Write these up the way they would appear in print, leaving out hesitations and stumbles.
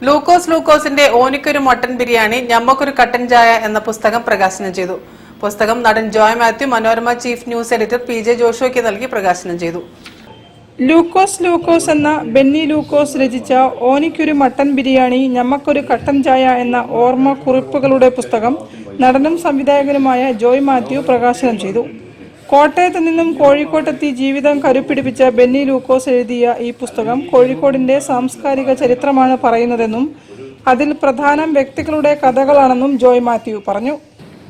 ലൂക്കോസിന്റെ ഓനിക്കൊരു മട്ടൻ ബിരിയാണി ഞമ്മക്കൊരു കട്ടൻ ചായ എന്ന പുസ്തകം പ്രകാശനം ചെയ്തു. പുസ്തകം നടൻ Joy Mathew Manorama chief news editor PJ ജോഷുവയ്ക്ക് നൽകി പ്രകാശനം ചെയ്തു. ലൂക്കോസ് എന്ന ബെന്നി ലൂക്കോസ് രചിച്ച ഓനിക്കൊരു മട്ടൻ ബിരിയാണി ഞമ്മക്കൊരു കട്ടൻ ചായ എന്ന ഓർമ്മ കുറിപ്പുകളുടെ പുസ്തകം നടനും സംവിധായകനുമായ ജോയ് മാത്യു പ്രകാശനം ചെയ്തു. കോട്ടയത്ത് നിന്നും കോഴിക്കോട്ടെത്തി ജീവിതം കരുപ്പിടിപ്പിച്ച ബെന്നി ലൂക്കോസ് എഴുതിയ ഈ പുസ്തകം കോഴിക്കോടിന്റെ സാംസ്കാരിക ചരിത്രമാണ് പറയുന്നതെന്നും അതിൽ പ്രധാനം വ്യക്തികളുടെ കഥകളാണെന്നും ജോയ് മാത്യു പറഞ്ഞു.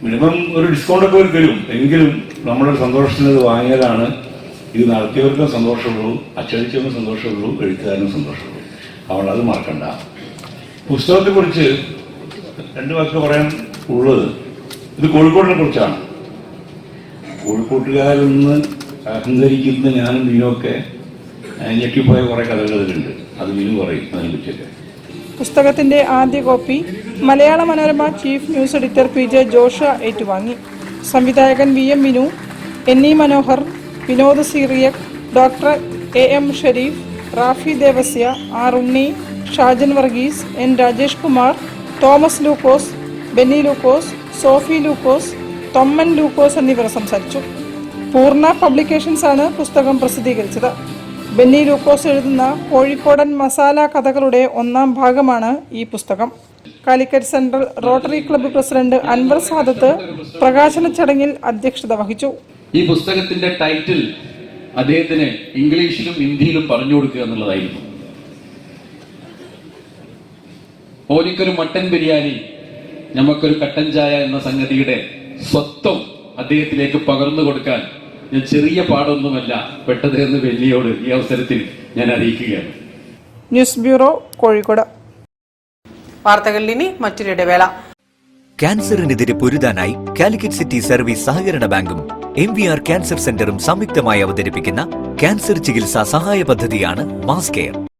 മിനിമം ഒരു ഡിസ്കൗണ്ട് ഒക്കെ തരും, എങ്കിലും നമ്മുടെ സന്തോഷത്തിന് ഇത് വാങ്ങിയതാണ്. ഇത് നടത്തിയവർക്കും സന്തോഷമുള്ളൂ, അച്ചടിച്ചവർക്കും സന്തോഷമുള്ളൂ, എഴുത്തുകാരനും സന്തോഷമുള്ളൂ. അവൾ അത് മറക്കണ്ട. പുസ്തകത്തെക്കുറിച്ച് രണ്ടു വാക്ക് പറയാൻ ഉള്ളത്, ഇത് കോഴിക്കോടിനെ കുറിച്ചാണ്. കോഴിക്കോട്ടുകാരിൽ നിന്ന് അഹങ്കരിക്കുന്ന ഞാനും മീനൊക്കെ ഞെട്ടിപ്പോയ കുറെ കഥകളിലുണ്ട്. അത് മീനും പറയും അതിനെ പറ്റിയൊക്കെ. പുസ്തകത്തിന്റെ ആദ്യ copy Malayala Manorama chief news editor PJ Josha ഏറ്റുവാങ്ങി. സംവിധായകൻ VM Vinu, NE Manohar, Vinod Cyriac, doctor AM Sharif, Rafi Devasya, R Unni, Shajan Varghese, N Rajesh Kumar, Thomas Lukose, Benny Lukose, Sophie Lukose, Thomman Lukose എന്നിവർ സംസാരിച്ചു. പൂർണ്ണ പബ്ലിക്കേഷൻസ് ആണ് പുസ്തകം പ്രസിദ്ധീകരിച്ചത്. ബെന്നി ലൂക്കോസ് എഴുതുന്ന കോഴിക്കോടൻ മസാല കഥകളുടെ ഒന്നാം ഭാഗമാണ് ഈ പുസ്തകം. Calicut central Rotary club president Anwar Sadat പ്രകാശന ചടങ്ങിൽ അധ്യക്ഷത വഹിച്ചു. ഈ പുസ്തകത്തിന്റെ ടൈറ്റിൽ അദ്ദേഹത്തിന് ഇംഗ്ലീഷിലും ഹിന്ദിയിലും പറഞ്ഞു കൊടുക്കുക എന്നുള്ളതായിരുന്നു. ഓനിക്കൊരു മട്ടൻ ബിരിയാണി ഞമ്മക്കൊരു കട്ടൻ ചായ എന്ന സംഗതിയുടെ സ്വത്വം അദ്ദേഹത്തിലേക്ക് പകർന്നു കൊടുക്കാൻ ഞാൻ ചെറിയ പാടൊന്നുമല്ല പെട്ടത് എന്ന് ബെന്നിയോട് ഈ അവസരത്തിൽ ഞാൻ അറിയിക്കുകയാണ്. News bureau, Kozhikode. വാർത്തകളിൽ ഇനി മറ്റൊരു ഇടവേള. ക്യാൻസറിനെതിരെ പൊരുതാനായി കാലിക്കറ്റ് സിറ്റി സർവീസ് സഹകരണ ബാങ്കും MVR ക്യാൻസർ സെന്ററും സംയുക്തമായി അവതരിപ്പിക്കുന്ന ക്യാൻസർ ചികിത്സാ സഹായ പദ്ധതിയാണ് മാസ് കെയർ.